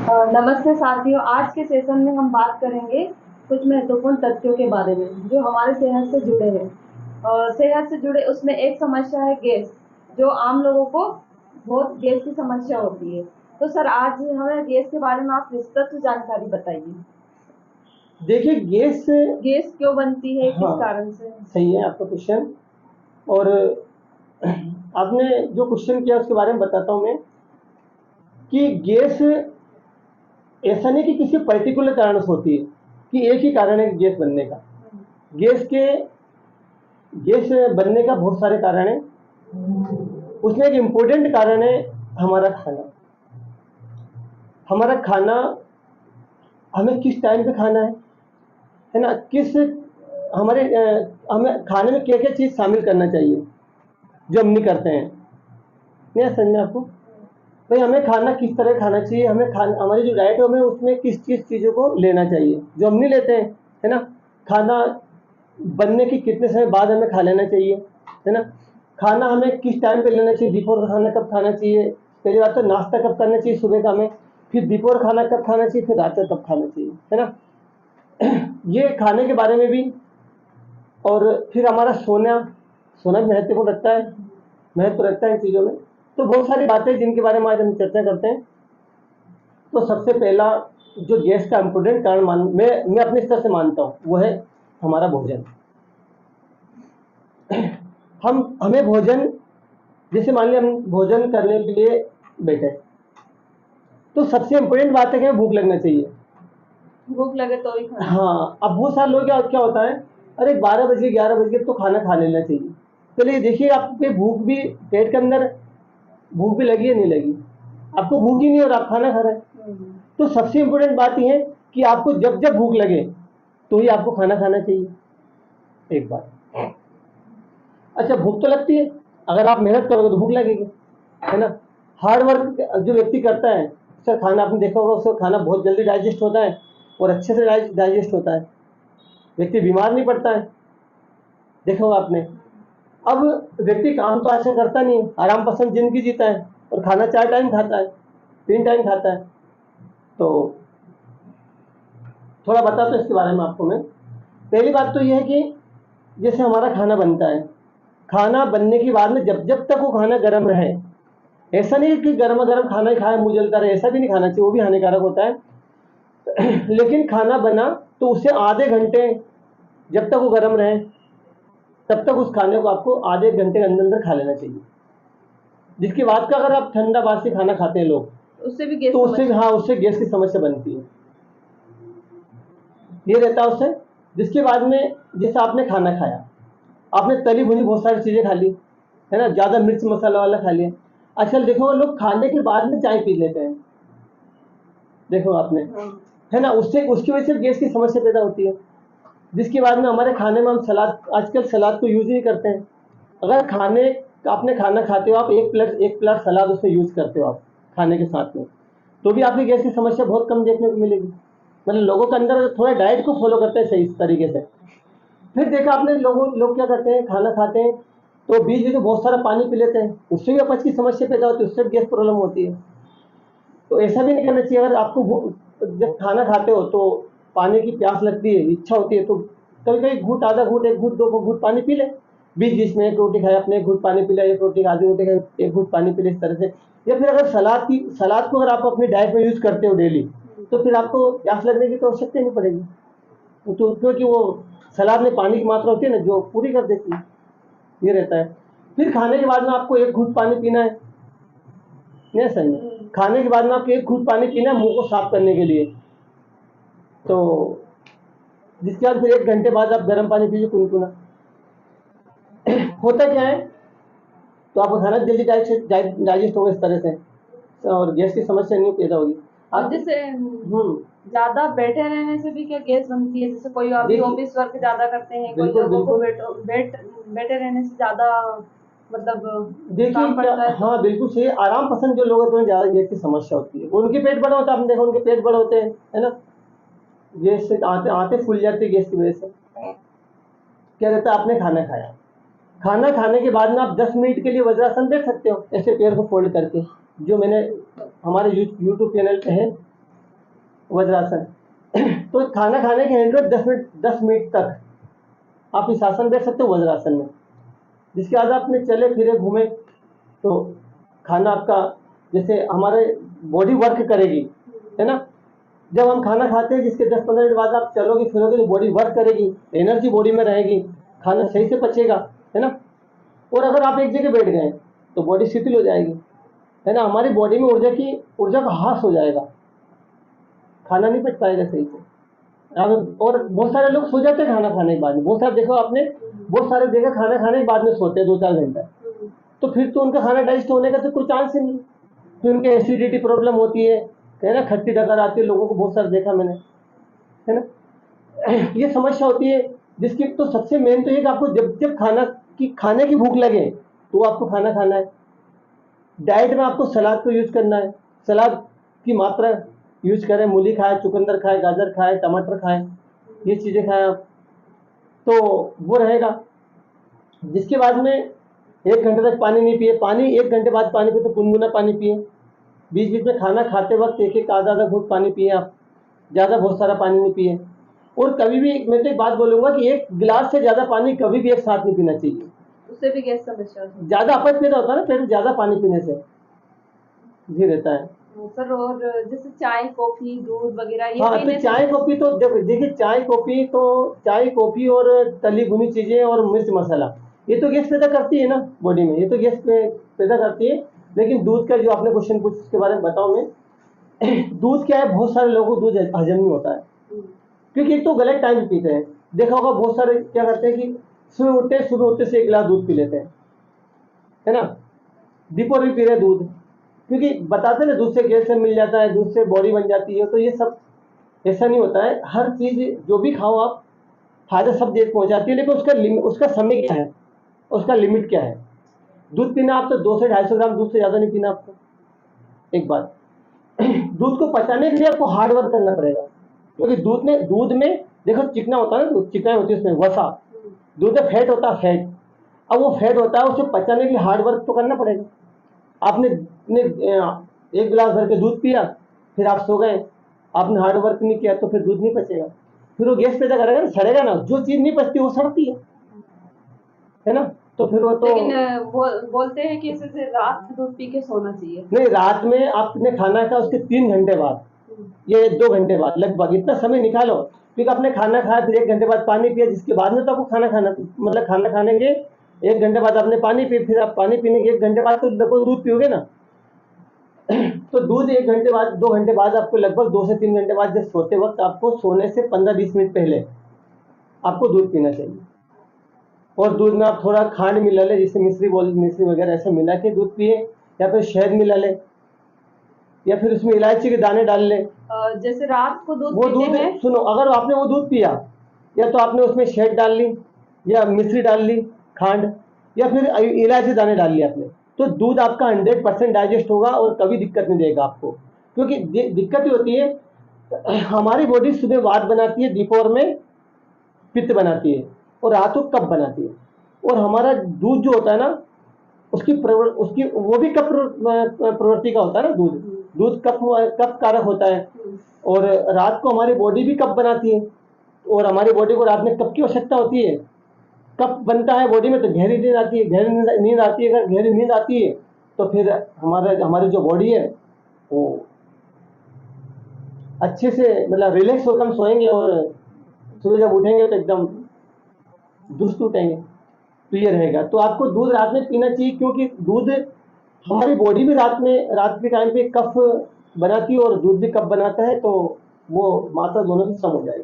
नमस्ते साथियों, आज के सेशन में हम बात करेंगे कुछ महत्वपूर्ण तथ्यों के बारे में जो हमारे सेहत से जुड़े हैं। और सेहत से जुड़े उसमें एक समस्या है गैस, जो आम लोगों को बहुत गैस की समस्या होती है। तो सर, आज हमें गैस के बारे में आप विस्तृत जानकारी बताइए। देखिए गैस गैस क्यों बनती है, किस हाँ कारण से? सही है आपका क्वेश्चन। और आपने जो क्वेश्चन किया उसके बारे में बताता हूँ मैं कि गैस ऐसा नहीं कि किसी पर्टिकुलर कारण से होती है कि एक ही कारण है गैस बनने का। गैस के गैस बनने का बहुत सारे कारण है। उसमें एक इम्पोर्टेंट कारण है हमारा खाना। हमारा खाना हमें किस टाइम पे खाना है ना, किस हमारे हमें खाने में क्या क्या चीज़ शामिल करना चाहिए जो हम नहीं करते हैं। नहीं समझ में आपको? भाई हमें खाना किस तरह खाना चाहिए, हमें खाना हमारी जो डाइट है हमें उसमें किस किस चीज़ों को लेना चाहिए जो हम नहीं लेते हैं, है ना। खाना बनने के कितने समय बाद हमें खा लेना चाहिए, है ना। खाना हमें किस टाइम पे लेना चाहिए, दोपहर का खाना कब खाना चाहिए, पहली बात तो नाश्ता कब करना चाहिए सुबह का हमें, फिर दोपहर खाना कब खाना चाहिए, फिर रात का कब खाना चाहिए, है ना। ये खाने के बारे में भी। और फिर हमारा सोना सोना भी महत्व रखता है इन चीज़ों में। तो बहुत सारी बातें जिनके बारे में आज हम चर्चा करते हैं। तो सबसे पहला जो गैस का इम्पोर्टेंट कारण मैं अपने स्तर से मानता हूँ वो है हमारा भोजन। हमें भोजन, जैसे मान लिया हम भोजन करने के लिए बैठे, तो सबसे इम्पोर्टेंट बात है कि हमें भूख लगना चाहिए। भूख लगे तो ही खाना। हाँ, अब बहुत सारे लोग क्या होता है, अरे 12 बज गए 11 बज गए तो खाना खा लेना चाहिए। चलिए देखिए आपके भूख भी, पेट के अंदर भूख भी लगी है नहीं लगी, आपको भूख ही नहीं और आप खाना खा रहे हैं। तो सबसे इम्पोर्टेंट बात यह है कि आपको जब जब भूख लगे तो ही आपको खाना खाना चाहिए। एक बात, अच्छा भूख तो लगती है, अगर आप मेहनत करोगे तो भूख लगेगी, है ना। हार्ड वर्क जो व्यक्ति करता है उसका खाना आपने देखा होगा, उसका खाना बहुत जल्दी डाइजेस्ट होता है और अच्छे से डाइजेस्ट होता है, व्यक्ति बीमार नहीं पड़ता है, देखा होगा आपने। अब व्यक्ति काम तो ऐसे करता नहीं है, आराम पसंद जिंदगी जीता है और खाना 4 टाइम खाता है, 3 टाइम खाता है। तो थोड़ा बताता हूँ इसके बारे में आपको मैं। पहली बात तो यह है कि जैसे हमारा खाना बनता है, खाना बनने के बाद में जब जब तक वो खाना गर्म रहे, ऐसा नहीं कि गर्मा गर्म खाना ही खाए मुंह जलता रहे, ऐसा भी नहीं खाना चाहिए, वो भी हानिकारक होता है। लेकिन खाना बना तो उसे आधे घंटे जब तक वो गर्म रहे तब तक उस खाने को आपको आधे घंटे के अंदर अंदर खा लेना चाहिए। जिसकी बात का अगर आप ठंडा बासी खाना खाते हैं लोग, उससे भी गैस तो उससे गैस की समस्या बनती है, ये रहता है उससे। जिसके बाद में जैसे आपने खाना खाया, आपने तली भुनी बहुत सारी चीजें खा ली, है ना, ज्यादा मिर्च मसाला वाला खा लिया। आजकल देखो लोग खाने के बाद में चाय पी लेते हैं, देखो आपने, है ना, उससे उसकी वजह से गैस की समस्या पैदा होती है। जिसके बाद में हमारे खाने में हम सलाद, आजकल सलाद को यूज नहीं करते हैं। अगर आपने खाना खाते हो, आप एक प्लेट सलाद उसमें यूज करते हो आप खाने के साथ में, तो भी आपकी गैस की समस्या बहुत कम देखने को मिलेगी। मतलब लोगों के अंदर थोड़ा डाइट को फॉलो करते हैं सही तरीके से। फिर देखा आपने लोग क्या करते हैं, खाना खाते हैं तो बीच में तो बहुत सारा पानी पी लेते हैं, उससे भी अपच की समस्या पैदा होती है, उससे भी गैस प्रॉब्लम होती है। तो ऐसा भी नहीं करना चाहिए। अगर आपको जब खाना खाते हो तो पानी की प्यास लगती है, इच्छा होती है, तो कभी कभी घूट, आधा घूट, एक घूट, 2 घूट पानी पी ले। बीच बीच में एक रोटी खाए अपने एक घूट पानी पी ले, एक रोटी आधी रोटी खाए एक घूट पानी पी ले, इस तरह से। या फिर अगर सलाद को अगर आप अपनी डाइट में यूज करते हो डेली, तो फिर आपको प्यास लगने की तो आवश्यकता नहीं पड़ेगी। तो क्योंकि वो सलाद में पानी की मात्रा होती है ना जो पूरी कर देती है, ये रहता है। फिर खाने के बाद में आपको एक घूट पानी पीना है, नहीं सही। खाने के बाद में आपको एक घूट पानी पीना है मुंह को साफ करने के लिए। तो जिसके बाद फिर 1 घंटे बाद आप गर्म पानी पीजिए कुनकुना। होता क्या है, तो आपका खाना जल्दी डाइजेस्ट होगा इस तरह से, और गैस की समस्या नहीं पैदा होगी। और जैसे ज्यादा बैठे रहने से भी क्या गैस बनती है? जैसे कोई अभी ऑफिस वर्क ज्यादा करते हैं, कोई लोगों को बैठे रहने से ज्यादा मतलब देखिए हाँ बिल्कुल सही, आराम पसंद जो लोग हैं तो ज्यादा गैस की समस्या होती है, उनके पेट बड़ा होता है, आपने देखा उनके पेट बड़े होते हैं, है ना। गैस से आते आते फूल जाती है गैस की वजह से। क्या रहता है, आपने खाना खाया, खाना खाने के बाद में आप 10 मिनट के लिए वज्रासन बैठ सकते हो, ऐसे पैर को फोल्ड करके, जो मैंने हमारे यूट्यूब चैनल पे है, वज्रासन। तो खाना खाने के 10 मिनट तक आप इस आसन बैठ सकते हो वज्रासन में। जिसके बाद आपने चले फिरे घूमे तो खाना आपका, जैसे हमारे बॉडी वर्क करेगी, है ना। जब हम खाना खाते हैं जिसके 10-15 मिनट बाद आप चलोगे फिरोगे तो बॉडी वर्क करेगी, एनर्जी बॉडी में रहेगी, खाना सही से पचेगा, है ना। और अगर आप एक जगह बैठ गए तो बॉडी शिथिल हो जाएगी, है ना। हमारी बॉडी में ऊर्जा का ह्रास हो जाएगा, खाना नहीं पच पाएगा सही से। और बहुत सारे लोग सो जाते हैं खाना खाने के बाद में। बहुत सारे देखो आपने, बहुत सारे देखा खाना खाने के बाद में सोते हैं 2-4 घंटा, तो फिर तो उनका खाना डाइजेस्ट होने का तो कोई चांस ही नहीं। फिर उनके एसिडिटी प्रॉब्लम होती है ना, खट्टी डकार आती है लोगों को, बहुत सारा देखा मैंने, है ना। ये समस्या होती है जिसकी तो सबसे मेन तो ये कि आपको जब जब खाने की भूख लगे तो आपको खाना खाना है। डाइट में आपको सलाद को यूज करना है, सलाद की मात्रा यूज करें, मूली खाए, चुकंदर खाए, गाजर खाए, टमाटर खाए, ये चीज़ें खाएं आप, तो वो रहेगा। जिसके बाद में 1 घंटे तक पानी नहीं पिए, पानी 1 घंटे बाद पानी पिए तो गुनगुना पानी पिए। बीच बीच में खाना खाते वक्त एक आधा घूंट पानी पिए आप, ज़्यादा बहुत सारा पानी नहीं पिए। और कभी भी मैं तो एक बात बोलूँगा कि 1 गिलास से ज़्यादा पानी कभी भी एक साथ नहीं पीना चाहिए, उससे भी गैस समस्या होती ज़्यादा अपच पैदा होता है ना, फिर ज़्यादा पानी पीने से भी रहता है। है। सर, और जैसे चाय, कॉफी, दूध वगैरह ये हाँ, तो पीने से चाय कॉफी तो देखिए, चाय कॉफी और तली भुनी चीज़ें और मिर्च मसाला ये तो गैस पैदा करती है ना बॉडी में, ये तो गैस पैदा करती है। लेकिन दूध का जो आपने क्वेश्चन पूछा उसके बारे में बताऊँ मैं। दूध क्या है, बहुत सारे लोगों को दूध हजम नहीं होता है, क्योंकि एक तो गलत टाइम पे पीते हैं। देखा होगा बहुत सारे क्या करते हैं कि सुबह उठते से 1 गिलास दूध पी लेते हैं, है ना। दोपहर भी पी रहे दूध, क्योंकि बताते ना दूध से कैल्शियम मिल जाता है, दूध से बॉडी बन जाती है। तो ये सब ऐसा नहीं होता है। हर चीज़ जो भी खाओ आप, फायदा सब देर पहुंचाती है, लेकिन उसका समय क्या है, उसका लिमिट क्या है। दूध पीना आप तो 200 से 250 ग्राम, दूध से ज़्यादा नहीं पीना आपको। एक बात, दूध को पचाने के लिए आपको हार्ड वर्क करना पड़ेगा, क्योंकि दूध में देखो चिकना होता है ना, दूध चिकनाई होती है उसमें, वसा। दूध में फैट होता है, फैट। अब वो फैट होता है, उसे पचाने के लिए हार्ड वर्क तो करना पड़ेगा। आपने 1 गिलास भर के दूध पिया, फिर आप सो गए, आपने हार्ड वर्क नहीं किया, तो फिर दूध नहीं पचेगा, फिर वो गैस पैदा करेगा ना, सड़ेगा ना। जो चीज़ नहीं पचती वो सड़ती है ना। तो फिर वो तो लेकिन बोलते हैं कि इसे रात में दूध पी के सोना चाहिए। नहीं, रात में आपने खाना खा उसके 3 घंटे बाद, ये 2 घंटे बाद लगभग इतना समय निकालो, क्योंकि आपने खाना खाया फिर 1 घंटे बाद पानी पिया, जिसके बाद में तो आपको खाना खाने के 1 घंटे बाद आपने पानी पी, फिर आप पानी पीने के 1 घंटे बाद तो लगभग दूध पियोगे ना। तो दूध 1 घंटे बाद, 2 घंटे बाद, आपको लगभग 2 से 3 घंटे बाद, जब सोते वक्त आपको सोने से 15-20 मिनट पहले आपको दूध पीना चाहिए। और दूध में आप थोड़ा खांड मिला ले, जिससे मिश्री वगैरह ऐसे मिला के दूध पिए, या फिर शहद मिला ले, या फिर उसमें इलायची के दाने डाल ले। जैसे रात को दूध वो पीते दूध हैं, सुनो, अगर आपने वो दूध पिया, या तो आपने उसमें शहद डाल ली, या मिश्री डाल ली, खांड, या फिर इलायची दाने डाल लिया आपने, तो दूध आपका 100% डाइजेस्ट होगा और कभी दिक्कत नहीं देगा आपको। क्योंकि दिक्कत ही होती है, हमारी बॉडी सुबह वात बनाती है, दोपहर में पित्त बनाती है, और रात को कफ बनाती है। और हमारा दूध जो होता है ना, उसकी वो भी कफ प्रवृत्ति का होता है ना। दूध कफ कारक होता है, और रात को हमारी बॉडी भी कफ बनाती है, और हमारी बॉडी को रात में कफ की आवश्यकता होती है। कफ बनता है बॉडी में तो गहरी नींद आती है, गहरी नींद आती है। अगर गहरी नींद आती है तो फिर हमारी जो बॉडी है वो अच्छे से, मतलब रिलैक्स होकर हम सोएंगे, और सुबह जब उठेंगे तो एकदम दुरुस्त उठेंगे, तो ये रहेगा। तो आपको दूध रात में पीना चाहिए, क्योंकि दूध हमारी बॉडी भी रात के टाइम पे कफ बनाती है, और दूध भी कफ बनाता है, तो वो मात्रा दोनों की सम हो जाएगी,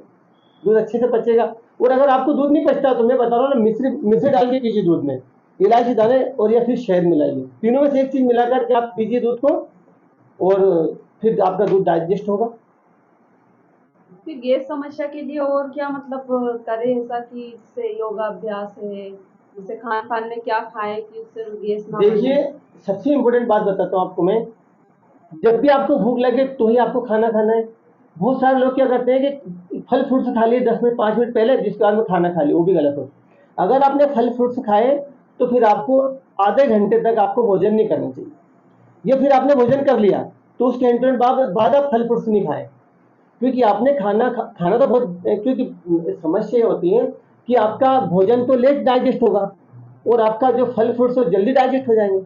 दूध अच्छे से पचेगा। और अगर आपको दूध नहीं पचता तो मैं बता रहा हूँ ना, मिश्री डाल के पीजिए दूध में, इलायची दाने और या फिर शहद मिलाइए, तीनों में से एक चीज़ मिलाकर के आप पीजिए दूध को, और फिर आपका दूध डाइजेस्ट होगा। फिर गैस समस्या के लिए और क्या मतलब करें, ऐसा कि जैसे योगा अभ्यास है, जैसे खान पान में क्या खाएं कि उससे गैस ना बने? देखिए, सबसे इम्पोर्टेंट बात बताता हूँ आपको मैं, जब भी आपको भूख लगे तो ही आपको खाना खाना है। बहुत सारे लोग क्या करते हैं कि फल फ्रूट्स खा लिए 10 मिनट 5 मिनट पहले, जिसके बाद में खाना खा लिया, वो भी गलत हो। अगर आपने फल फ्रूट्स खाए तो फिर आपको आधे घंटे तक आपको भोजन नहीं करना चाहिए, या फिर आपने भोजन कर लिया तो उसके घंटे बाद आप फल फ्रूट्स नहीं खाएं। क्योंकि आपने खाना तो बहुत, क्योंकि समस्या ये होती है कि आपका भोजन तो लेट डाइजेस्ट होगा और आपका जो फल फ्रूट्स हो जल्दी डाइजेस्ट हो जाएंगे।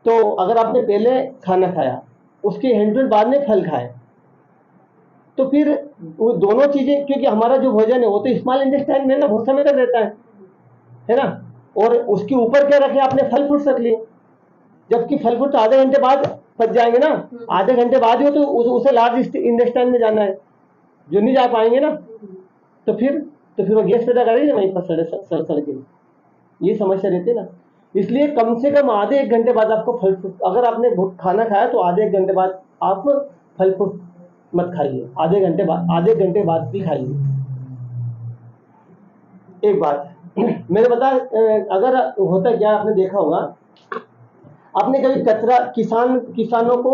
तो अगर आपने पहले खाना खाया, उसके हैंड टू हैंड बाद में फल खाए, तो फिर वो दोनों चीजें, क्योंकि हमारा जो भोजन है वो तो स्मॉल इंटेस्टाइन में ना बहुत समय तक रहता है ना, और उसके ऊपर क्या रखे आपने, फल फ्रूट्स रख लिए, जबकि फल फ्रूट आधे घंटे बाद पच जाएंगे ना, आधे घंटे बाद ही हो तो उसे लार्ज इंटेस्टाइन में जाना है, जो नहीं जा पाएंगे ना, तो फिर वो गैस पैदा करेंगे वहीं पर सड़ के, ये समस्या रहती है ना। इसलिए कम से कम आधे एक घंटे बाद आपको फल फ्रूट, अगर आपने खाना खाया तो आधे एक घंटे बाद आप फल फ्रूट मत खाइए, आधे घंटे बाद भी खाइए। एक बात मैंने बता, अगर होता क्या आपने देखा होगा, आपने कभी कचरा, किसानों को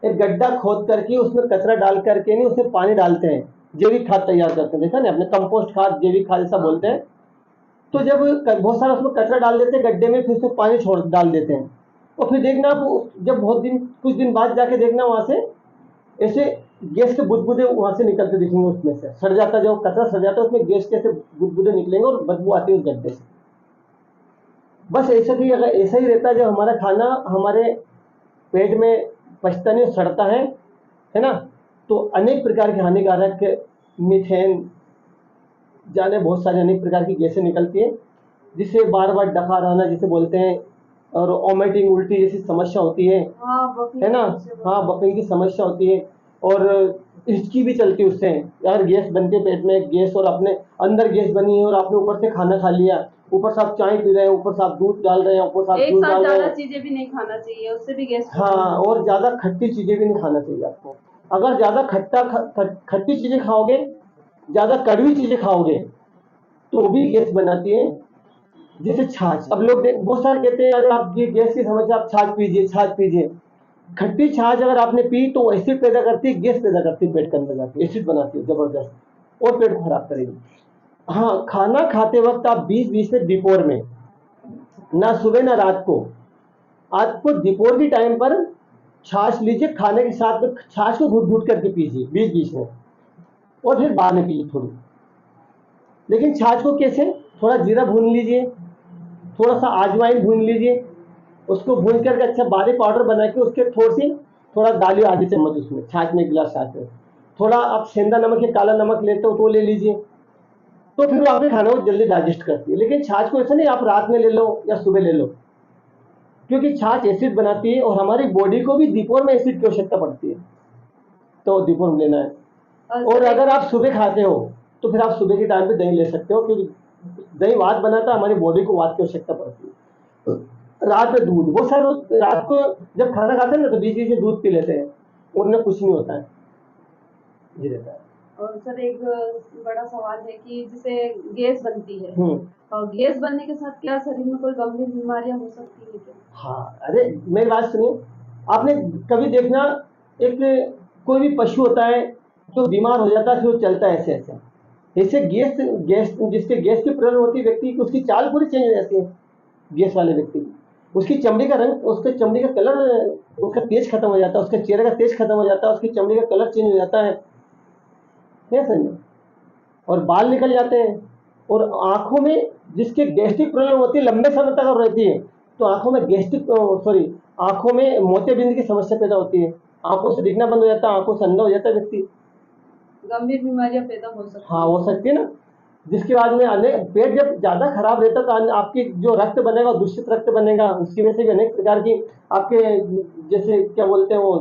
एक गड्ढा खोद करके उसमें कचरा डाल करके नहीं, उसमें पानी डालते हैं, जैविक खाद तैयार करते हैं, देखा ना आपने, कंपोस्ट खाद, जैविक खाद ऐसा बोलते हैं। तो जब बहुत सारा उसमें कचरा डाल देते हैं गड्ढे में, फिर उसमें पानी छोड़ डाल देते हैं, और फिर देखना आप, जब कुछ दिन बाद जाके देखना वहां से ऐसे गैस के बुदबुदे वहां से निकलते दिखेंगे, उसमें से सड़ जाता, जो कचरा सड़ जाता है उसमें गैस के ऐसे बुदबुदे निकलेंगे और बदबू आती है उस गड्ढे से। बस ऐसा ही, अगर ऐसा ही रहता है, जब हमारा खाना हमारे पेट में पचता नहीं, सड़ता है ना, तो अनेक प्रकार के हानिकारक मीथेन जाने बहुत सारे अनेक प्रकार की गैसें निकलती है, जिससे बार बार डकार आना जिसे बोलते हैं, और वोमिटिंग, उल्टी जैसी समस्या होती है हाँ, ना, हाँ बफिंग की समस्या होती है, और हिचकी भी चलती है उससे, अगर गैस बनती है पेट में, गैस और अपने अंदर गैस बनी है और आपने ऊपर से खाना खा लिया, ऊपर से आप चाय पी रहे हैं, ऊपर से आप दूध डाल रहे हैं, ऊपर से आप एक दूध साथ डाल रहे ज्यादा हैं, चीजें भी नहीं खाना चाहिए, उससे भी गैस हाँ, और ज्यादा खट्टी चीजें भी नहीं खाना चाहिए आपको। अगर ज्यादा खट्टी चीजें खाओगे, ज्यादा कड़वी चीजें खाओगे, तो भी गैस बनाती है। जैसे छाछ, अब लोग बहुत सारे कहते हैं अगर आप ये गैस की समस्या, आप छाछ पीजिए, छाछ पीजिए। खट्टी छाछ अगर आपने पी तो वो एसिड पैदा करती है, गैस पैदा करती है, पेट के अंदर जाती है, एसिड बनाती है जबरदस्त, और पेट को खराब करेगी। हाँ, खाना खाते वक्त आप 20-20 मिनट दोपहर में, ना सुबह ना रात को, आपको दोपहर के टाइम पर छाछ लीजिए, खाने के साथ में छाछ को घुट घुट करके पीजिए 20-20 मिनट, और फिर बाद में पीजिए थोड़ी। लेकिन छाछ को कैसे, थोड़ा जीरा भून लीजिए, थोड़ा सा अजवाइन भून लीजिए, उसको भून करके अच्छा बारीक पाउडर बना के उसके थोड़ा डालिए आधे चम्मच उसमें, छाछ में, एक गिलास छाछ में थोड़ा आप सेंधा नमक या काला नमक लेते हो तो ले लीजिए, तो फिर वो आपके खाने को जल्दी डाइजेस्ट करती है। लेकिन छाछ को ऐसा नहीं आप रात में ले लो या सुबह ले लो, क्योंकि छाछ एसिड बनाती है और हमारी बॉडी को भी दोपहर में एसिड की आवश्यकता पड़ती है, तो दोपहर में लेना है। और अगर आप सुबह खाते हो तो फिर आप सुबह के टाइम पे दही ले सकते हो, क्योंकि दही वात बनाता है, हमारी बॉडी को वात की आवश्यकता पड़ती है। रात में दूध, वो सर रात को जब खाना खाते हैं ना तो बीच बीच में दूध पी लेते हैं, उनमें कुछ नहीं होता है, ये रहता है। और सर एक बड़ा सवाल है कि जैसे गैस बनती है, हम्म, और गैस बनने के साथ क्या शरीर में कोई गंभीर बीमारियां हो सकती है क्या? हाँ, अरे मेरी बात सुनिए, आपने कभी देखना, एक कोई भी पशु होता है जो बीमार हो जाता है, फिर वो चलता है ऐसे ऐसे ऐसे, गैस गैस जिसके गैस की प्रॉब्लम होती है व्यक्ति की, उसकी चाल पूरी चेंज हो जाती है, गैस वाले व्यक्ति की, उसकी चमड़ी का रंग, उसके चमड़ी का कलर, उसका तेज खत्म हो जाता है, उसके चेहरे का तेज खत्म हो जाता है, उसकी चमड़ी का कलर चेंज हो जाता है, क्या समझे, और बाल निकल जाते हैं, और आंखों में जिसके गैस्ट्रिक प्रॉब्लम होती है लंबे समय तक और रहती है, तो आंखों में आंखों में मोतियाबिंद की समस्या पैदा होती है, आंखों से दिखना बंद हो जाता है, आंखों से अंधा हो जाता है व्यक्ति। गंभीर बीमारियां पैदा हो सकती हाँ, है। हो सकती है ना, जिसके बाद में अनेक, पेट जब ज्यादा खराब रहता है तो आपकी जो रक्त बनेगा दूषित रक्त बनेगा, उसकी वजह से भी अनेक प्रकार की आपके, जैसे क्या बोलते हैं वो,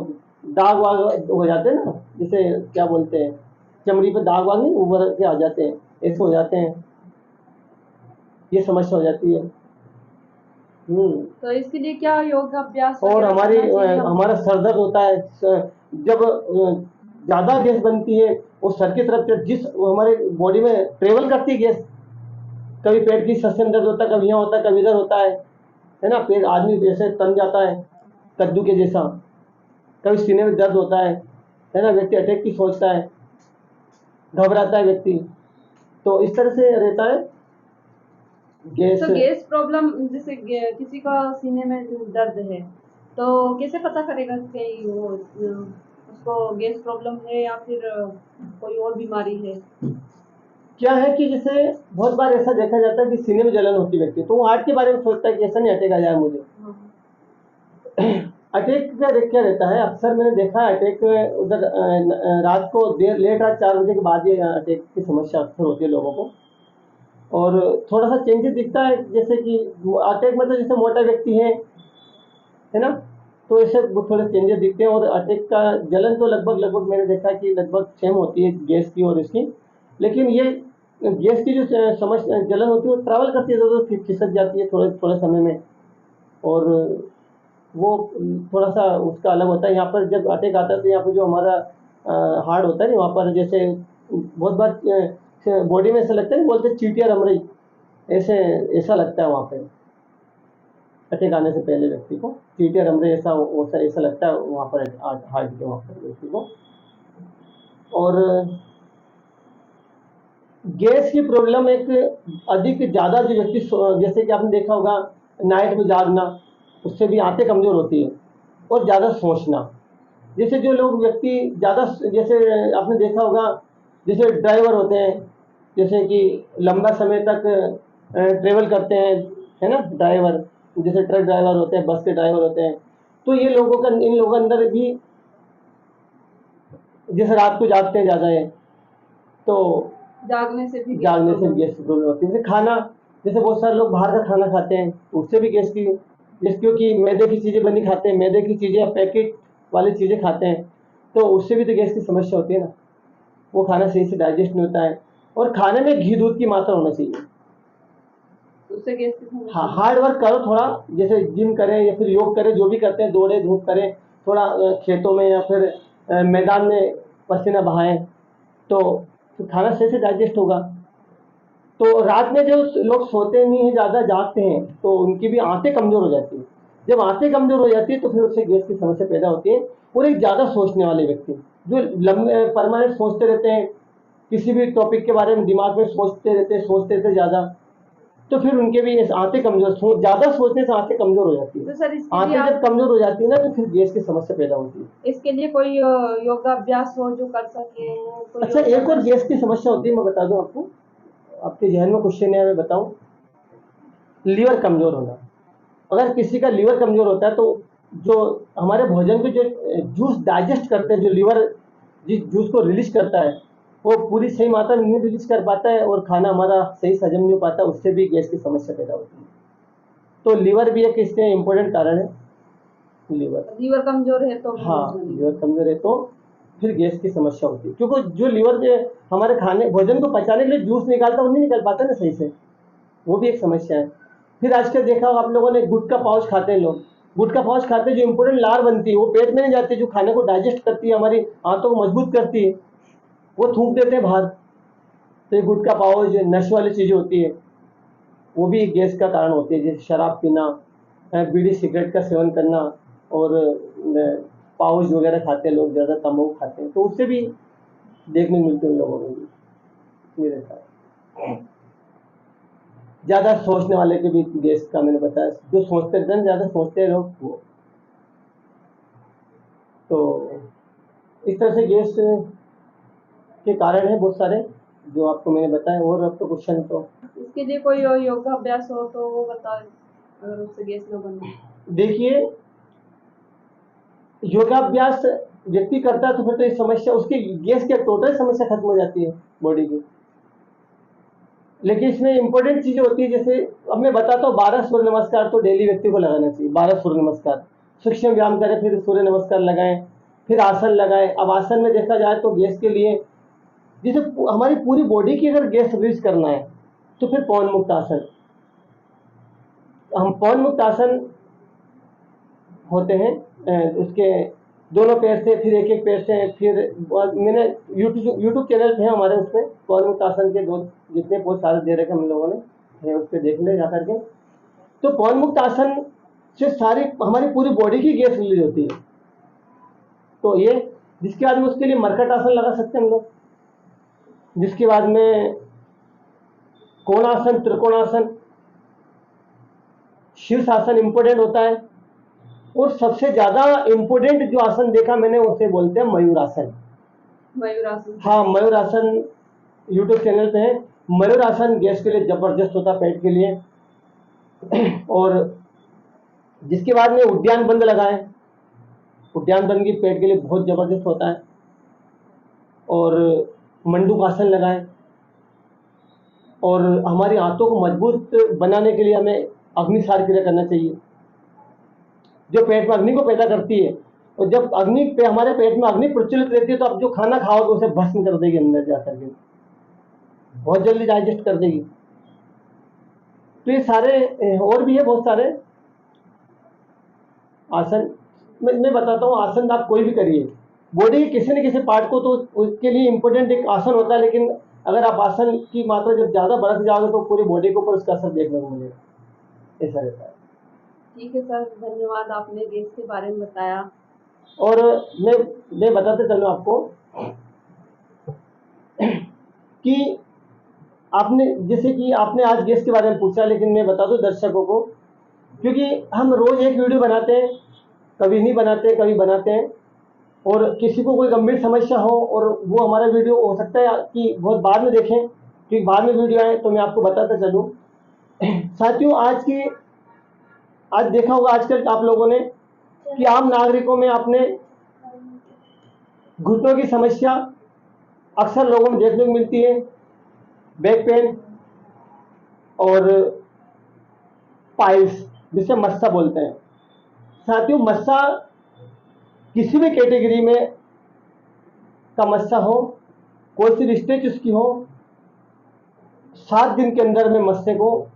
दाग वाग हो जाते हैं ना, जैसे क्या बोलते हैं, चमड़ी पे दाग वाग नहीं उभर के आ जाते हैं, ऐसे हो जाते हैं, ये समस्या हो जाती है। तो इसके लिए क्या योगाभ्यास और वगैरह हमारी करना चाहिए हमको? हमारा सर दर्द होता है, जब ज्यादा गैस बनती है वो सर की तरफ जिस हमारे बॉडी में ट्रेवल करती है गैस, कभी पेट की सस्यन दर्द होता है, कभी यहाँ होता है, कभी इधर होता है ना, पेट आदमी जैसे तन जाता है कद्दू के जैसा, कभी सीने में दर्द होता है ना, व्यक्ति अटैक की सोचता है, घबराता है व्यक्ति, तो इस तरह से रहता है गैस। तो गैस प्रॉब्लम, जैसे किसी का सीने में दर्द है, तो कैसे पता करेगा कि वो उसको गैस प्रॉब्लम है या फिर कोई और बीमारी है? क्या है कि जैसे बहुत बार ऐसा देखा जाता है कि सीने में जलन होती है व्यक्ति, तो वो हार्ट के बारे में सोचता है कि ऐसा नहीं अटैक आ जाए मुझे। अटैक का क्या रहता है, अक्सर मैंने देखा है अटैक उधर रात को देर लेट रात 4 बजे के बाद ये अटैक की समस्या अक्सर होती है लोगों को। और थोड़ा सा चेंजेस दिखता है, जैसे कि अटैक मतलब जैसे मोटा व्यक्ति है ना, तो ऐसे वो थोड़े चेंजेस दिखते हैं। और अटैक का जलन तो लगभग लगभग मैंने देखा कि लगभग सेम होती है गैस की और इसकी, लेकिन ये गैस की जो समस्या जलन होती है वो ट्रैवल करती है तो खिसक जाती है थोड़े थोड़े समय में, और वो थोड़ा सा उसका अलग होता है। यहाँ पर जब अटैक आता है तो यहाँ पर जो हमारा हार्ट होता है ना, वहाँ पर जैसे बहुत बार बॉडी में ऐसा लगता है, बोलते हैं चींटियां रम रही, ऐसे ऐसा लगता है वहाँ पे अटैक आने से पहले व्यक्ति को, चींटियां रम रही ऐसा ऐसा लगता है वहाँ पर हार्ट के वहाँ पर व्यक्ति को। और गैस की प्रॉब्लम एक अधिक ज़्यादा जो व्यक्ति जैसे कि आपने देखा होगा नाइट में जागना, उससे भी आंखें कमज़ोर होती है। और ज़्यादा सोचना, जैसे जो लोग व्यक्ति ज़्यादा, जैसे आपने देखा होगा जैसे ड्राइवर होते हैं, जैसे कि लंबा समय तक ट्रेवल करते हैं, है ना, ड्राइवर, जैसे ट्रक ड्राइवर होते हैं, बस के ड्राइवर होते हैं, तो ये लोगों का इन लोगों के अंदर भी जैसे रात को जागते हैं ज़्यादा है तो जागने से भी गैस की प्रॉब्लम होती है। जैसे खाना, जैसे बहुत सारे लोग बाहर का खाना खाते हैं, उससे भी गैस की, जैसे क्योंकि मैदे की चीज़ें बनी खाते हैं, मैदे की चीज़ें या पैकेट वाली चीज़ें खाते हैं, तो उससे भी तो गैस की समस्या होती है ना, वो खाना सही से डाइजेस्ट नहीं होता है। और खाने में घी दूध की मात्रा होना चाहिए, उससे गैस की समस्या। हाँ, हार्ड वर्क करो थोड़ा, जैसे जिम करें या फिर योग करें, जो भी करते हैं, दौड़े धूप करें थोड़ा, खेतों में या फिर मैदान में पसीना बहाएं, तो खाना सही से डाइजेस्ट होगा। तो रात में जो लोग सोते नहीं हैं, ज़्यादा जागते हैं, तो उनकी भी आंखें कमज़ोर हो जाती है। जब आंखें कमज़ोर हो जाती है तो फिर उससे गैस की समस्या पैदा होती है। और एक ज़्यादा सोचने वाले व्यक्ति जो लंबे परमानेंट सोचते रहते हैं, किसी भी टॉपिक के बारे में दिमाग में सोचते रहते ज़्यादा, तो फिर उनके भी आंखें कमज़ोर, ज़्यादा सोचने से आंखें कमज़ोर हो जाती है। तो सर इसके आंखें लिए जब कमज़ोर हो जाती है ना, तो फिर गैस की समस्या पैदा होती है। इसके लिए कोई योगाभ्यास हो जो कर सके, कोई अच्छा, एक और गैस की समस्या होती है, मैं बता दूं आपको, आपके जहन में क्वेश्चन है, मैं बताऊं, लीवर कमज़ोर होना। अगर किसी का लीवर कमज़ोर होता है तो जो हमारे भोजन को जो जूस डाइजेस्ट करते हैं, जो लीवर जिस जूस को रिलीज करता है, वो पूरी सही मात्रा में नहीं रिलीज कर पाता है और खाना हमारा सही से हजम नहीं हो पाता, उससे भी गैस की समस्या पैदा होती है। तो लीवर भी एक इसके इम्पोर्टेंट कारण है। लीवर कमजोर है तो हाँ, लीवर कमजोर है तो फिर गैस की समस्या होती है, क्योंकि जो लीवर जो हमारे खाने भोजन को पचाने के लिए जूस निकालता है, वो नहीं निकल पाता ना सही से, वो भी एक समस्या है। फिर आजकल देखा होगा आप लोगों ने, गुटखा पाउच खाते हैं लोग, गुटखा पाउच खाते हैं, जो इम्पोर्टेंट लार बनती है वो पेट में नहीं जाती, जो खाने को डाइजेस्ट करती है, हमारी आंतों को मजबूत करती है, वो थूक देते हैं बाहर। तो ये गुटखा पाउच, नशे वाली चीज़ें होती है, वो भी गैस का कारण होती है। जैसे शराब पीना, बीड़ी सिगरेट का सेवन करना, और पाउच वगैरह खाते हैं लोग, ज़्यादा तम्बाकू खाते हैं, तो उससे भी देखने मिलते हैं उन लोगों में भी ये रहता है। ज़्यादा सोचने वाले के भी गैस का मैंने बताया, जो सोचते रहते हैं, ज़्यादा सोचते हैं लोग वो, तो इस तरह से गैस के कारण है बहुत सारे जो आपको मैंने बताया। और आपको क्वेश्चन तो इसके लिए कोई योगाभ्यास हो तो वो बताओ, अगर उससे गैस न बने। देखिए, योगाभ्यास व्यक्ति करता है तो फिर तो इस समस्या, उसकी गैस की टोटल समस्या खत्म हो जाती है बॉडी की। लेकिन इसमें इंपॉर्टेंट चीजें होती है, जैसे अब मैं बताता हूँ, 12 सूर्य नमस्कार तो डेली व्यक्ति को लगाना चाहिए। 12 सूर्य नमस्कार, सूक्ष्म व्यायाम करें, फिर सूर्य नमस्कार लगाएं, फिर आसन लगाएं। अब आसन में देखा जाए तो गैस के लिए, जैसे हमारी पूरी बॉडी की अगर गैस रिलीज करना है तो फिर पवन मुक्त आसन, हम पवन मुक्त आसन होते हैं, उसके दोनों पैर से, फिर एक एक पैर से, फिर मैंने यूट्यूब चैनल पे है हमारे, उसमें पवन मुक्त आसन के दो जितने बहुत सारे दे रखे हम लोगों ने, है उस पर देख ले जा करके। तो पवन मुक्त आसन से सारी हमारी पूरी बॉडी की गैस रिलीज होती है। तो ये, जिसके बाद में उसके लिए मरकट आसन लगा सकते हैं हम लोग, जिसके बाद में कोणासन, त्रिकोणासन, शीर्षासन इंपॉर्टेंट होता है, और सबसे ज्यादा इम्पोर्टेंट जो आसन देखा मैंने उसे बोलते हैं मयूरासन। मयूरासन। हाँ, मयूरासन यूट्यूब चैनल पे है। मयूरासन गैस के लिए जबरदस्त होता है, पेट के लिए। और जिसके बाद में उद्यान बंद लगाएं, उद्यान बंद की पेट के लिए बहुत जबरदस्त होता है। और मंडूकासन लगाएं। और हमारी आंतों को मजबूत बनाने के लिए हमें अग्निसार क्रिया करना चाहिए, जो पेट में अग्नि को पैदा करती है। और जब अग्नि पे हमारे पेट में अग्नि प्रज्वलित रहती है तो आप जो खाना खाओगे उसे भस्म कर देगी, अंदर जाकर के बहुत जल्दी डाइजेस्ट कर देगी। तो ये सारे और भी है बहुत सारे आसन। मैं बताता हूँ, आसन आप कोई भी करिए, बॉडी के किसी न किसी पार्ट को तो उसके लिए इम्पोर्टेंट एक आसन होता है, लेकिन अगर आप आसन की मात्रा जब ज़्यादा बढ़ाते जाओगे तो पूरी बॉडी के ऊपर उसका असर देखने को मिलेगा, ऐसा रहता है। ठीक है सर, धन्यवाद, आपने गैस के बारे में बताया। और मैं बताते चलूँ आपको कि आपने जैसे कि आपने आज गैस के बारे में पूछा, लेकिन मैं बता दूं दर्शकों को, क्योंकि हम रोज एक वीडियो बनाते हैं, कभी नहीं बनाते, कभी बनाते हैं। और किसी को कोई गंभीर समस्या हो और वो हमारा वीडियो हो सकता है कि बहुत बाद में देखें, क्योंकि बाद में वीडियो आए, तो मैं आपको बताता चलूँ साथियों, आज देखा होगा आजकल आप लोगों ने कि आम नागरिकों में आपने घुटनों की समस्या अक्सर लोगों में देखने को मिलती है, बैक पेन और पाइल्स, जिसे मस्सा बोलते हैं। साथियों, मस्सा किसी भी कैटेगरी में का मस्सा हो, कोई सी भी स्टेज उसकी हो, 7 दिन के अंदर मैं मस्से को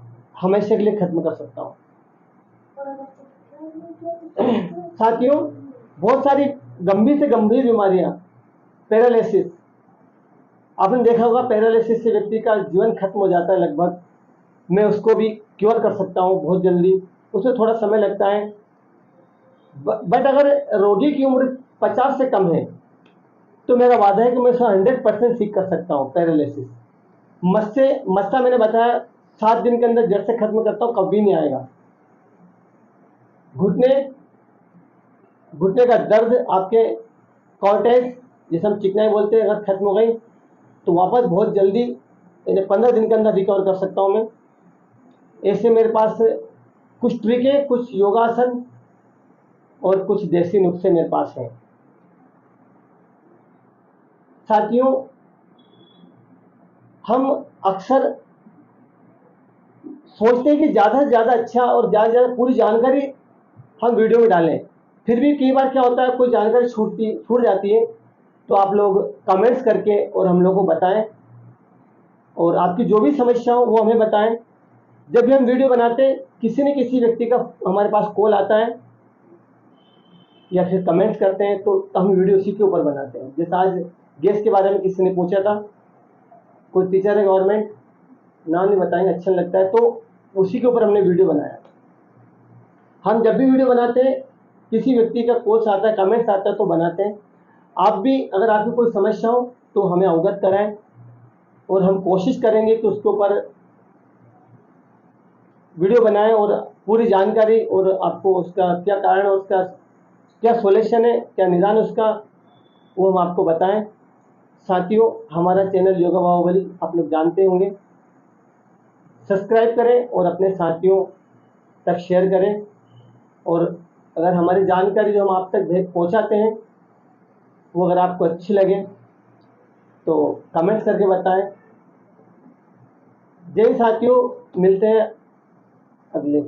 हमेशा के लिए खत्म कर सकता हूँ। साथियों, बहुत सारी गंभीर से गंभीर बीमारियां, पैरालिसिस, आपने देखा होगा पैरालिसिस से व्यक्ति का जीवन खत्म हो जाता है लगभग। मैं उसको भी क्योर कर सकता हूँ बहुत जल्दी, उसमें थोड़ा समय लगता है। बट अगर रोगी की उम्र 50 से कम है तो मेरा वादा है कि मैं उसे 100% ठीक कर सकता हूँ पैरालिसिस। मस्सा मैंने बताया 7 दिन के अंदर जड़ से खत्म करता हूँ, कभी नहीं आएगा। घुटने का दर्द, आपके कॉर्टेज जिसे हम चिकनाई बोलते हैं, अगर खत्म हो गई तो वापस बहुत जल्दी 15 दिन के अंदर रिकवर कर सकता हूँ मैं। ऐसे मेरे पास कुछ ट्रिक है, कुछ योगासन और कुछ देसी नुस्खे मेरे पास हैं। साथियों, हम अक्सर सोचते हैं कि ज़्यादा से ज़्यादा अच्छा और ज़्यादा से ज़्यादा पूरी जानकारी हम वीडियो में डालें, फिर भी कई बार क्या होता है, कोई जानकारी छूट जाती है। तो आप लोग कमेंट्स करके और हम लोग को बताएं, और आपकी जो भी समस्या हो वो हमें बताएं। जब भी हम वीडियो बनाते हैं, किसी न किसी व्यक्ति का हमारे पास कॉल आता है या फिर कमेंट्स करते हैं, तो हम वीडियो उसी के ऊपर बनाते हैं। जैसे आज गैस के बारे में किसी ने पूछा था, कोई टीचर है गवर्नमेंट, नाम नहीं बताएंगे, अच्छा लगता है, तो उसी के ऊपर हमने वीडियो बनाया। हम जब भी वीडियो बनाते हैं, किसी व्यक्ति का कॉल्स आता है, कमेंट्स आता है, तो बनाते हैं। आप भी अगर आपकी कोई समस्या हो तो हमें अवगत कराएं, और हम कोशिश करेंगे कि उसके ऊपर वीडियो बनाएं और पूरी जानकारी, और आपको उसका क्या कारण है, उसका क्या सॉल्यूशन है, क्या निदान उसका, वो हम आपको बताएं। साथियों, हमारा चैनल योगा बाहुबली आप लोग जानते होंगे, सब्सक्राइब करें और अपने साथियों तक शेयर करें। और अगर हमारी जानकारी जो हम आप तक पहुंचाते हैं वो अगर आपको अच्छी लगे तो कमेंट्स करके बताएं। जय साथियों, मिलते हैं अगले